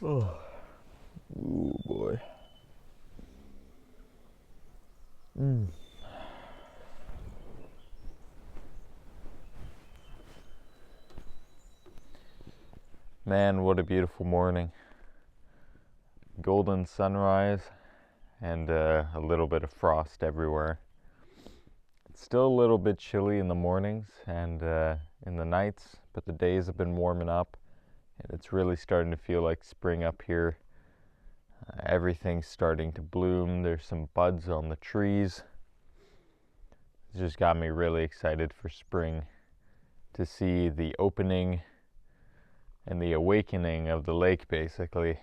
Oh, ooh boy. Mm. Man, what a beautiful morning. Golden sunrise and a little bit of frost everywhere. It's still a little bit chilly in the mornings and in the nights, but the days have been warming up and it's really starting to feel like spring up here. Everything's starting to bloom. There's some buds on the trees. It's just got me really excited for spring, to see the opening and the awakening of the lake, basically.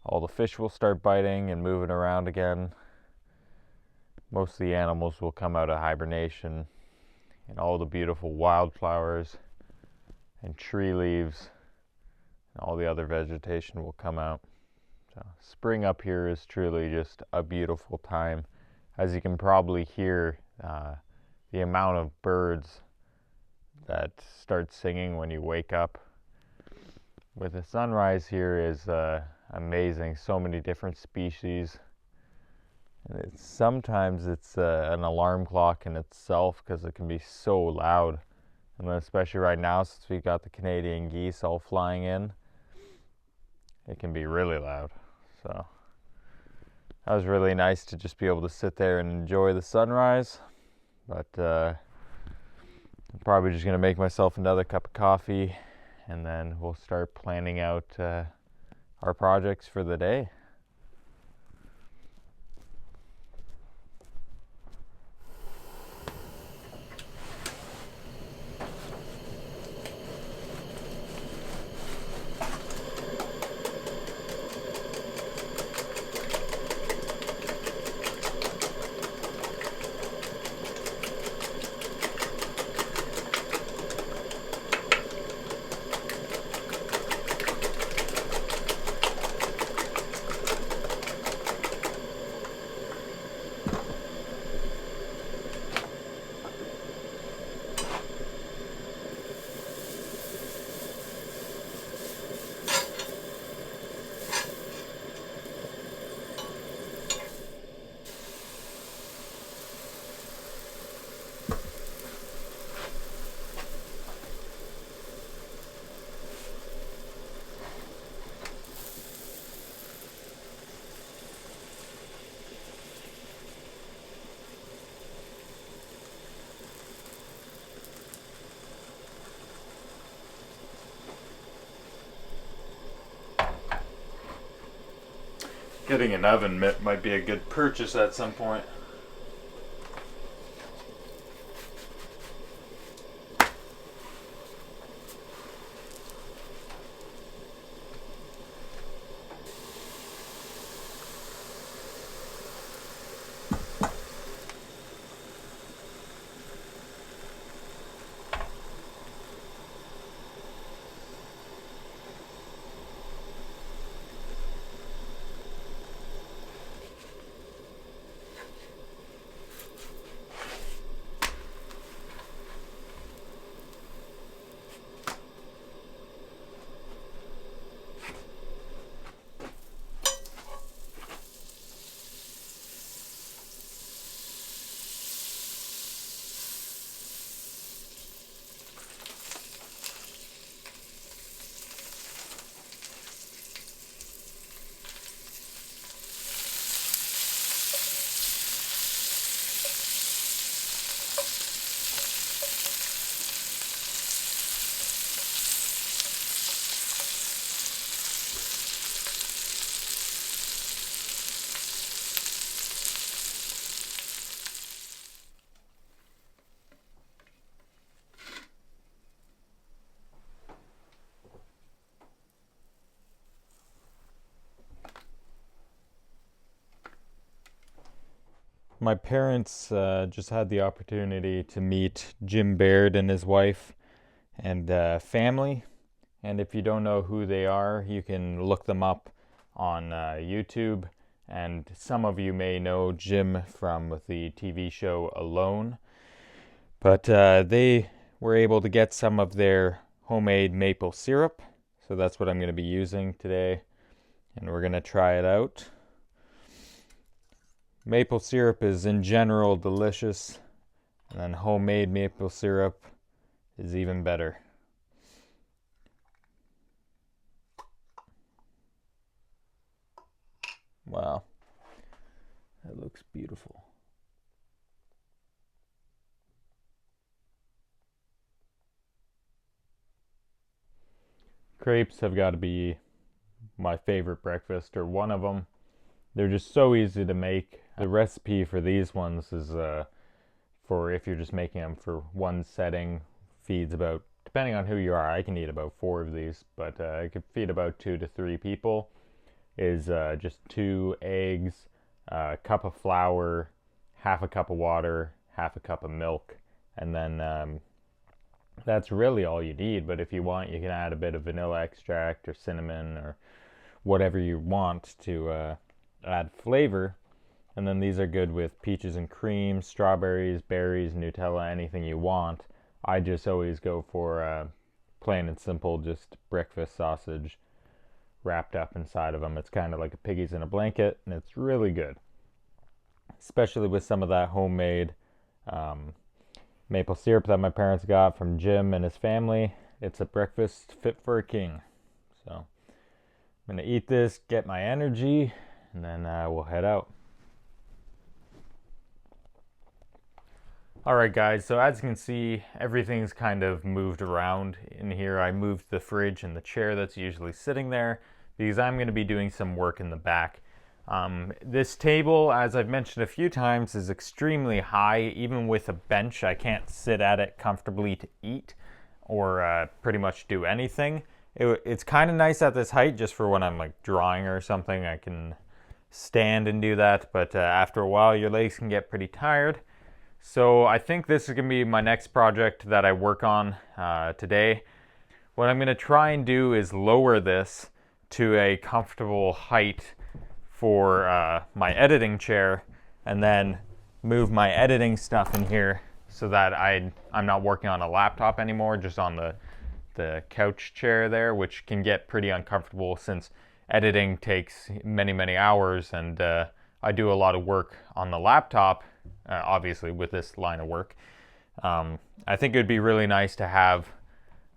All the fish will start biting and moving around again. Most of the animals will come out of hibernation, and all the beautiful wildflowers and tree leaves and all the other vegetation will come out. So spring up here is truly just a beautiful time. As you can probably hear, the amount of birds that start singing when you wake up with the sunrise here is amazing. So many different species. And sometimes it's an alarm clock in itself because it can be so loud. And then especially right now, since we've got the Canadian geese all flying in, it can be really loud. So that was really nice to just be able to sit there and enjoy the sunrise. But I'm probably just going to make myself another cup of coffee and then we'll start planning out our projects for the day. Getting an oven mitt might be a good purchase at some point. My parents just had the opportunity to meet Jim Baird and his wife and family. And if you don't know who they are, you can look them up on YouTube. And some of you may know Jim from the TV show Alone. But they were able to get some of their homemade maple syrup. So that's what I'm going to be using today, and we're going to try it out. Maple syrup is in general delicious, and then homemade maple syrup is even better. Wow, that looks beautiful. Crepes have got to be my favorite breakfast, or one of them. They're just so easy to make. The recipe for these ones is for if you're just making them for one setting, feeds about, depending on who you are, I can eat about 4 of these, but I could feed about 2 to 3 people. Is just 2 eggs, a cup of flour, half a cup of water, half a cup of milk, and then that's really all you need. But if you want, you can add a bit of vanilla extract or cinnamon or whatever you want to add flavor. And then these are good with peaches and cream, strawberries, berries, Nutella, anything you want. I just always go for plain and simple, just breakfast sausage wrapped up inside of them. It's kind of like a piggies in a blanket, and it's really good, especially with some of that homemade maple syrup that my parents got from Jim and his family. It's a breakfast fit for a king. So I'm gonna eat this, get my energy, and then we'll head out. Alright guys, so as you can see, everything's kind of moved around in here. I moved the fridge and the chair that's usually sitting there because I'm going to be doing some work in the back. This table, as I've mentioned a few times, is extremely high. Even with a bench, I can't sit at it comfortably to eat or pretty much do anything. It's kind of nice at this height just for when I'm like drawing or something. I can stand and do that, but after a while your legs can get pretty tired. So I think this is going to be my next project that I work on today. What I'm going to try and do is lower this to a comfortable height for my editing chair, and then move my editing stuff in here so that I'm not working on a laptop anymore, just on the couch chair there, which can get pretty uncomfortable since editing takes many hours, and I do a lot of work on the laptop. Obviously with this line of work. I think it would be really nice to have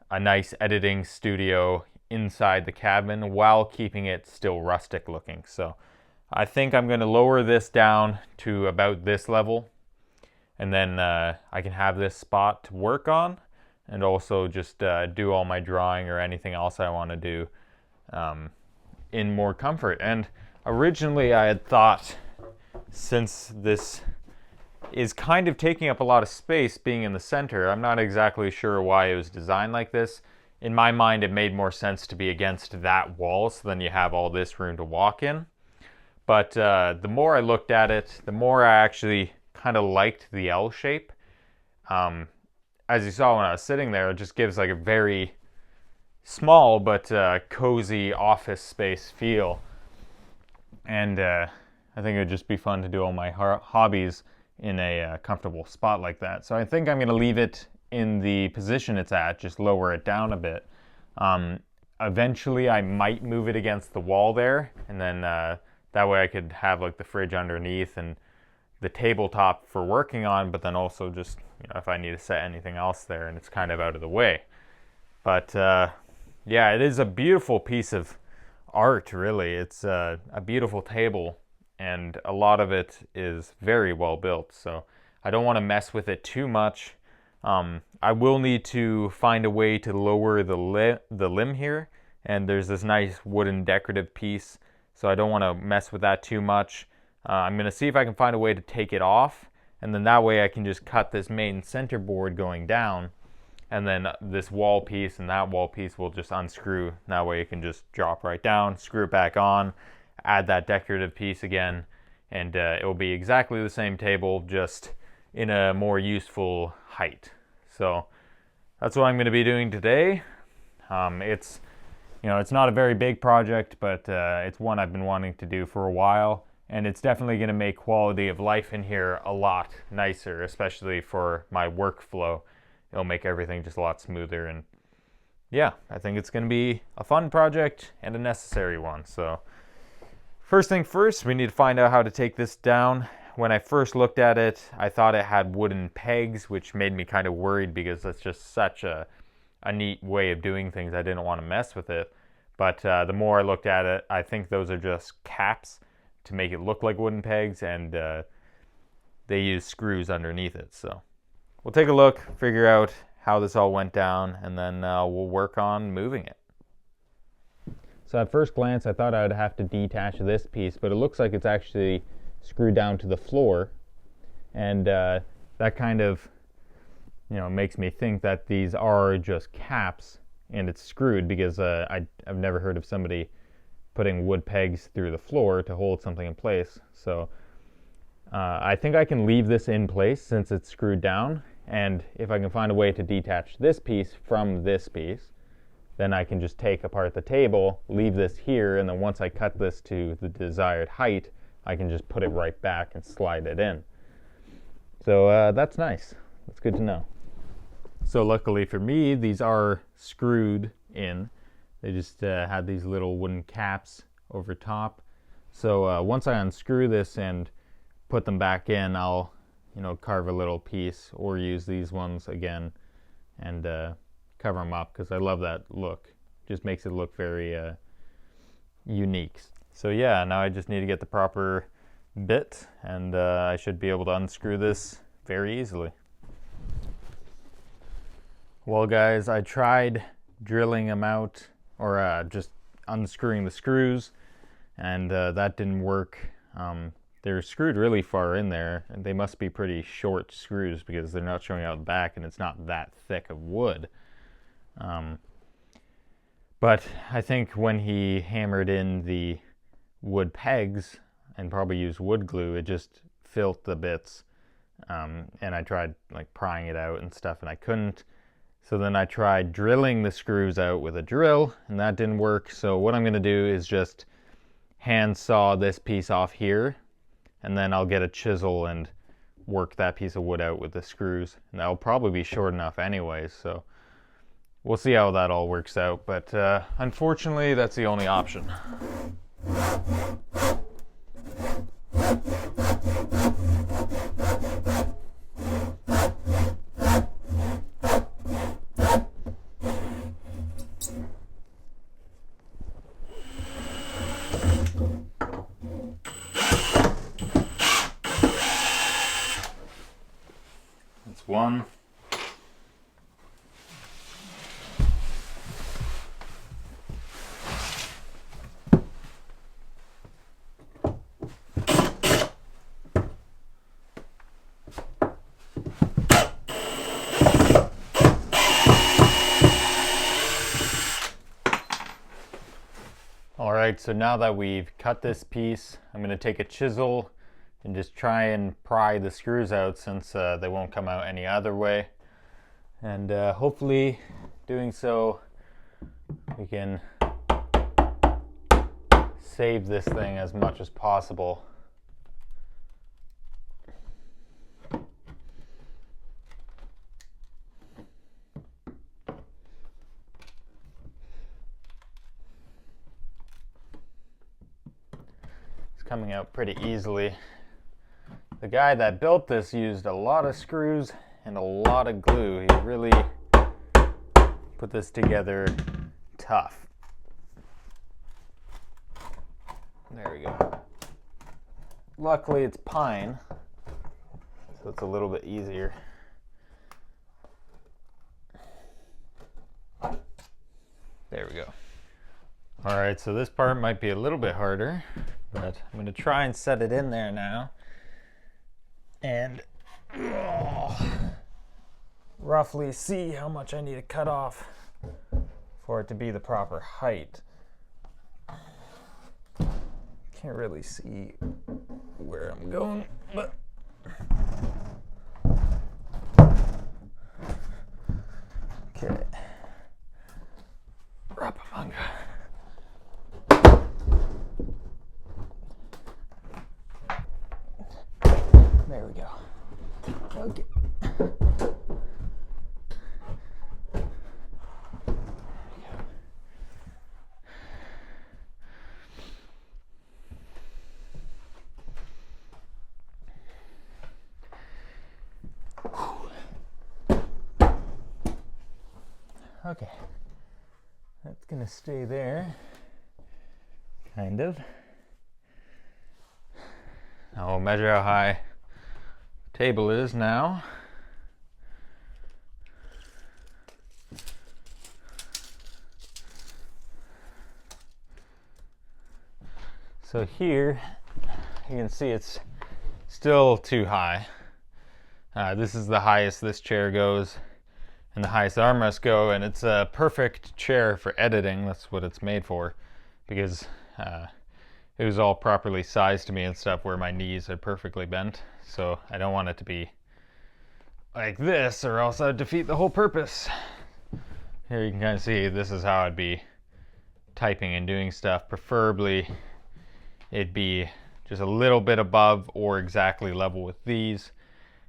a nice editing studio inside the cabin while keeping it still rustic looking. So I think I'm going to lower this down to about this level, and then I can have this spot to work on, and also just do all my drawing or anything else I want to do in more comfort. And originally I had thought, since this is kind of taking up a lot of space being in the center, I'm not exactly sure why it was designed like this. In my mind, it made more sense to be against that wall, so then you have all this room to walk in. But the more I looked at it, the more I actually kind of liked the L shape. As you saw when I was sitting there, it just gives like a very small but cozy office space feel. And I think it would just be fun to do all my hobbies in a comfortable spot like that. So I think I'm going to leave it in the position it's at, just lower it down a bit. Eventually I might move it against the wall there, and then that way I could have like the fridge underneath and the tabletop for working on, but then also just, you know, if I need to set anything else there and it's kind of out of the way. But yeah, it is a beautiful piece of art, really. It's a beautiful table, and a lot of it is very well built, so I don't want to mess with it too much. I will need to find a way to lower the limb here, and there's this nice wooden decorative piece, so I don't want to mess with that too much. I'm going to see if I can find a way to take it off, and then that way I can just cut this main center board going down, and then this wall piece and that wall piece will just unscrew. That way it can just drop right down, screw it back on, add that decorative piece again, and it will be exactly the same table, just in a more useful height. So that's what I'm going to be doing today. It's not a very big project, but it's one I've been wanting to do for a while, and it's definitely going to make quality of life in here a lot nicer, especially for my workflow. It'll make everything just a lot smoother, and yeah, I think it's going to be a fun project and a necessary one. So first thing first, we need to find out how to take this down. When I first looked at it, I thought it had wooden pegs, which made me kind of worried because that's just such a neat way of doing things. I didn't want to mess with it. But the more I looked at it, I think those are just caps to make it look like wooden pegs, and they use screws underneath it. So we'll take a look, figure out how this all went down, and then we'll work on moving it. So at first glance, I thought I'd have to detach this piece, but it looks like it's actually screwed down to the floor, and that kind of, makes me think that these are just caps and it's screwed, because I've never heard of somebody putting wood pegs through the floor to hold something in place. So I think I can leave this in place since it's screwed down, and if I can find a way to detach this piece from this piece, then I can just take apart the table, leave this here, and then once I cut this to the desired height, I can just put it right back and slide it in. So that's nice. That's good to know. So luckily for me, these are screwed in. They just had these little wooden caps over top. So once I unscrew this and put them back in, I'll carve a little piece or use these ones again and cover them up, because I love that look. Just makes it look very unique. So yeah, now I just need to get the proper bit, and I should be able to unscrew this very easily. Well guys, I tried drilling them out, or just unscrewing the screws, and that didn't work. They're screwed really far in there, and they must be pretty short screws because they're not showing out the back, and it's not that thick of wood. But I think when he hammered in the wood pegs and probably used wood glue, it just filled the bits. And I tried like prying it out and stuff, and I couldn't. So then I tried drilling the screws out with a drill, and that didn't work. So what I'm going to do is just hand saw this piece off here, and then I'll get a chisel and work that piece of wood out with the screws. And that'll probably be short enough anyways, so we'll see how that all works out. But unfortunately, that's the only option. That's one. Alright, so now that we've cut this piece, I'm going to take a chisel and just try and pry the screws out, since they won't come out any other way. And hopefully doing so, we can save this thing as much as possible. Coming out pretty easily. The guy that built this used a lot of screws and a lot of glue. He really put this together tough. There we go. Luckily it's pine, so it's a little bit easier. There we go. Alright, so this part might be a little bit harder, but I'm going to try and set it in there now, and roughly see how much I need to cut off for it to be the proper height. Can't really see where I'm going, but okay. Rapamanga. There we go. Okay. Okay, that's gonna stay there, kind of. Now we'll measure how high the table is now. So here, you can see it's still too high. This is the highest this chair goes, and the highest armrests go, and it's a perfect chair for editing. That's what it's made for, because it was all properly sized to me and stuff where my knees are perfectly bent. So I don't want it to be like this, or else I'd defeat the whole purpose. Here you can kind of see this is how I'd be typing and doing stuff. Preferably it'd be just a little bit above or exactly level with these,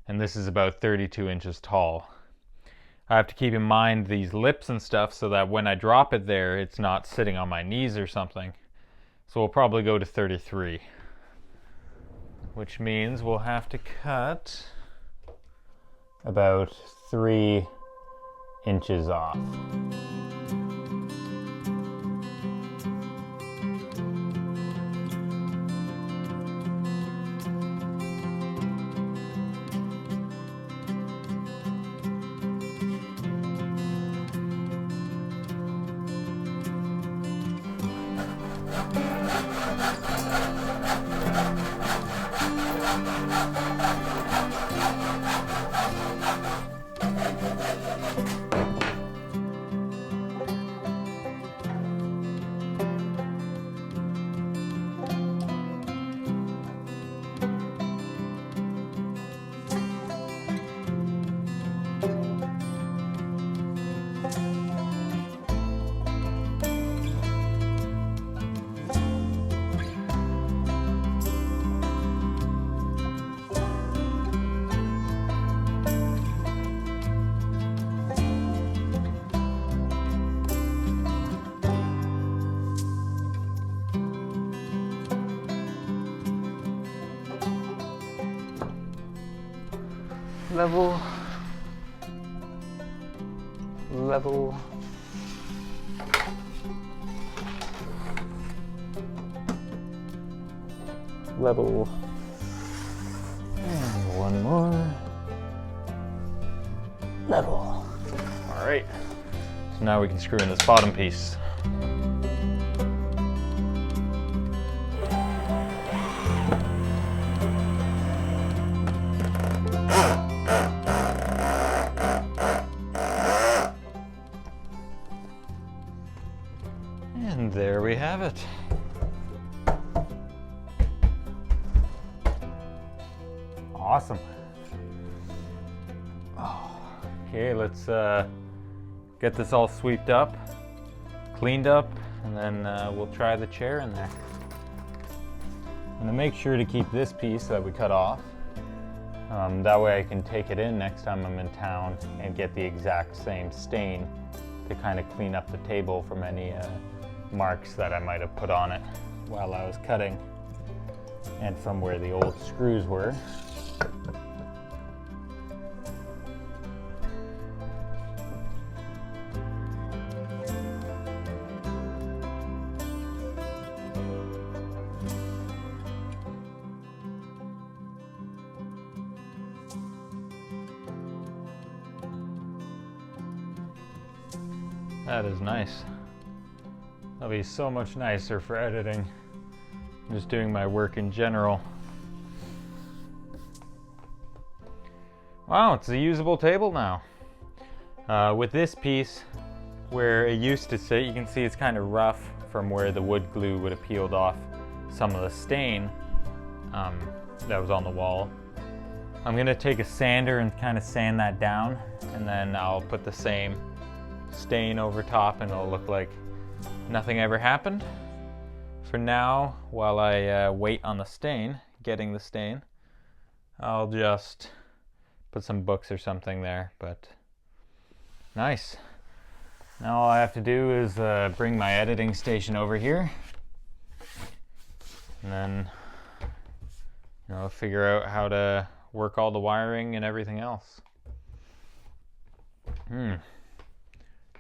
and this is about 32 inches tall. I have to keep in mind these lips and stuff so that when I drop it there, it's not sitting on my knees or something. So we'll probably go to 33, which means we'll have to cut about 3 inches off. Level, level, level, and one more, level. All right, so now we can screw in this bottom piece. And there we have it. Awesome. Okay, let's get this all sweeped up, cleaned up, and then we'll try the chair in there. I'm gonna make sure to keep this piece that we cut off. That way I can take it in next time I'm in town and get the exact same stain to kind of clean up the table from any marks that I might have put on it while I was cutting, and from where the old screws were. That is nice. That'll be so much nicer for editing, just doing my work in general. Wow, it's a usable table now. With this piece, where it used to sit, you can see it's kind of rough from where the wood glue would have peeled off some of the stain that was on the wall. I'm gonna take a sander and kind of sand that down, and then I'll put the same stain over top and it'll look like nothing ever happened. For now, while I wait on the stain, getting the stain, I'll just put some books or something there, but nice. Now all I have to do is bring my editing station over here, and then figure out how to work all the wiring and everything else.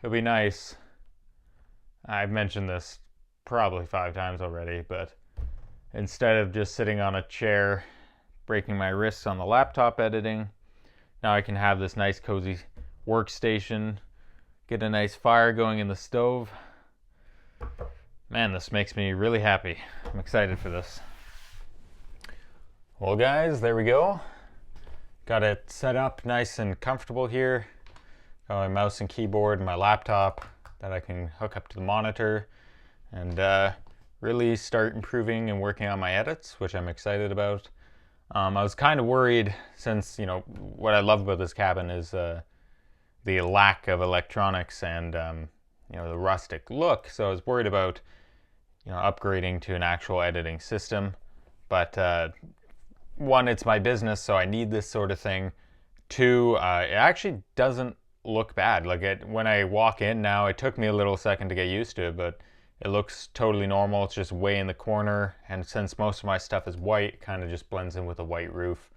it'll be nice. I've mentioned this probably 5 times already, but instead of just sitting on a chair breaking my wrists on the laptop editing, now I can have this nice cozy workstation, get a nice fire going in the stove. Man, this makes me really happy. I'm excited for this. Well guys, there we go. Got it set up nice and comfortable here. Got my mouse and keyboard and my laptop that I can hook up to the monitor and really start improving and working on my edits, which I'm excited about. I was kind of worried since, you know, what I love about this cabin is the lack of electronics and, you know, the rustic look. So I was worried about, you know, upgrading to an actual editing system. But one, it's my business, so I need this sort of thing. Two, it actually doesn't look bad. Like when I walk in now, it took me a little second to get used to it, but it looks totally normal. It's just way in the corner, and since most of my stuff is white, it kind of just blends in with a white roof.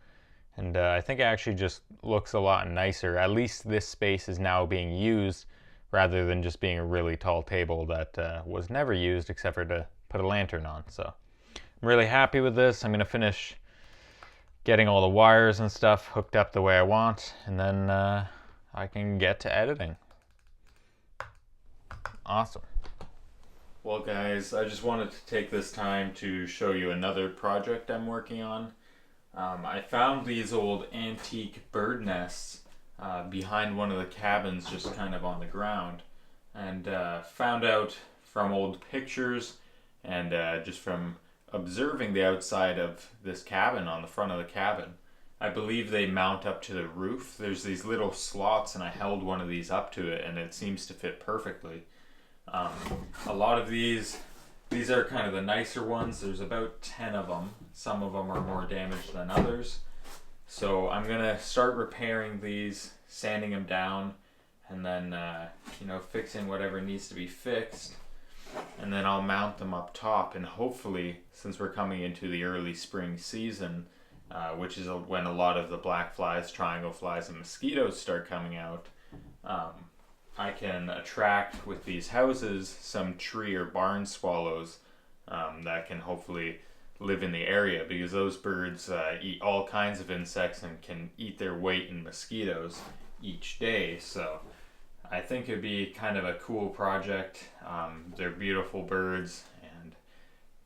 And I think it actually just looks a lot nicer. At least this space is now being used rather than just being a really tall table that was never used except for to put a lantern on. So I'm really happy with this. I'm going to finish getting all the wires and stuff hooked up the way I want, and then I can get to editing. Awesome. Well guys, I just wanted to take this time to show you another project I'm working on. I found these old antique bird nests behind one of the cabins, just kind of on the ground, and found out from old pictures and just from observing the outside of this cabin, on the front of the cabin, I believe they mount up to the roof. There's these little slots, and I held one of these up to it, and it seems to fit perfectly. A lot of these are kind of the nicer ones. There's about 10 of them. Some of them are more damaged than others. So I'm gonna start repairing these, sanding them down, and then you know, fixing whatever needs to be fixed. And then I'll mount them up top, and hopefully, since we're coming into the early spring season, which is when a lot of the black flies, triangle flies, and mosquitoes start coming out, I can attract with these houses some tree or barn swallows that can hopefully live in the area, because those birds eat all kinds of insects and can eat their weight in mosquitoes each day. So I think it'd be kind of a cool project. They're beautiful birds, and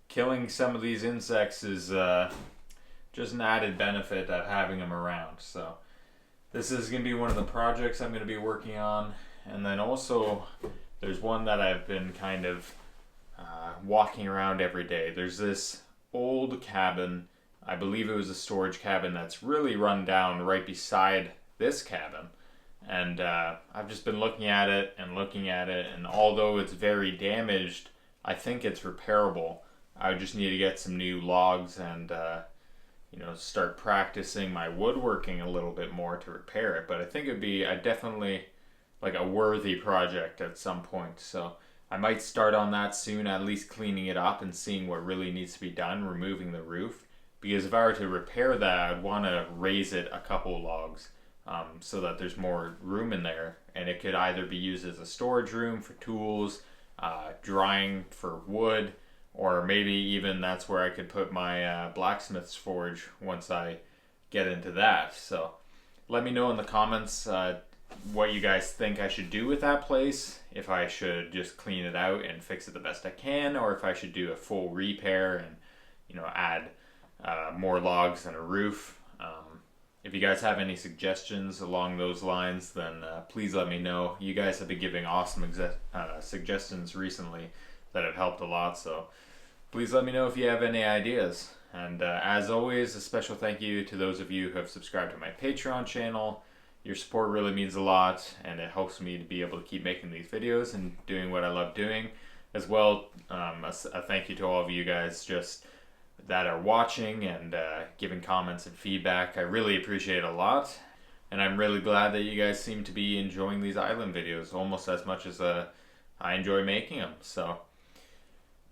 killing some of these insects is just an added benefit of having them around. So this is going to be one of the projects I'm going to be working on. And then also there's one that I've been kind of walking around every day. There's this old cabin, I believe it was a storage cabin, that's really run down right beside this cabin. And I've just been looking at it, and although it's very damaged, I think it's repairable. I just need to get some new logs and you know, start practicing my woodworking a little bit more to repair it. But I think it'd be definitely like a worthy project at some point. So I might start on that soon, at least cleaning it up and seeing what really needs to be done, removing the roof. Because if I were to repair that, I'd want to raise it a couple logs so that there's more room in there. And it could either be used as a storage room for tools, drying for wood, or maybe even that's where I could put my blacksmith's forge once I get into that. So let me know in the comments what you guys think I should do with that place. If I should just clean it out and fix it the best I can, or if I should do a full repair and, you know, add more logs and a roof. If you guys have any suggestions along those lines, then please let me know. You guys have been giving awesome suggestions recently that have helped a lot, so please let me know if you have any ideas. And as always, a special thank you to those of you who have subscribed to my Patreon channel. Your support really means a lot, and it helps me to be able to keep making these videos and doing what I love doing. As well, a thank you to all of you guys just that are watching and giving comments and feedback. I really appreciate it a lot, and I'm really glad that you guys seem to be enjoying these island videos almost as much as I enjoy making them. So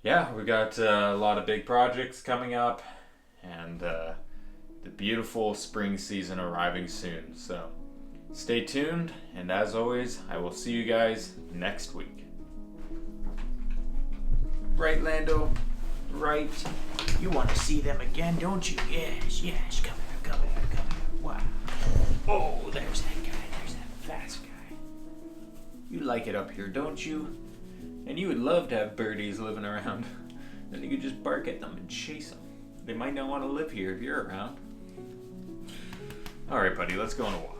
yeah, we got a lot of big projects coming up, and the beautiful spring season arriving soon. So Stay tuned, and as always, I will see you guys next week. Right, Lando? Right. You want to see them again, don't you? Yes, yes. Come here, come here, come here. Wow. Oh, there's that guy. There's that fast guy. You like it up here, don't you? And you would love to have birdies living around. Then you could just bark at them and chase them. They might not want to live here if you're around. All right, buddy, let's go on a walk.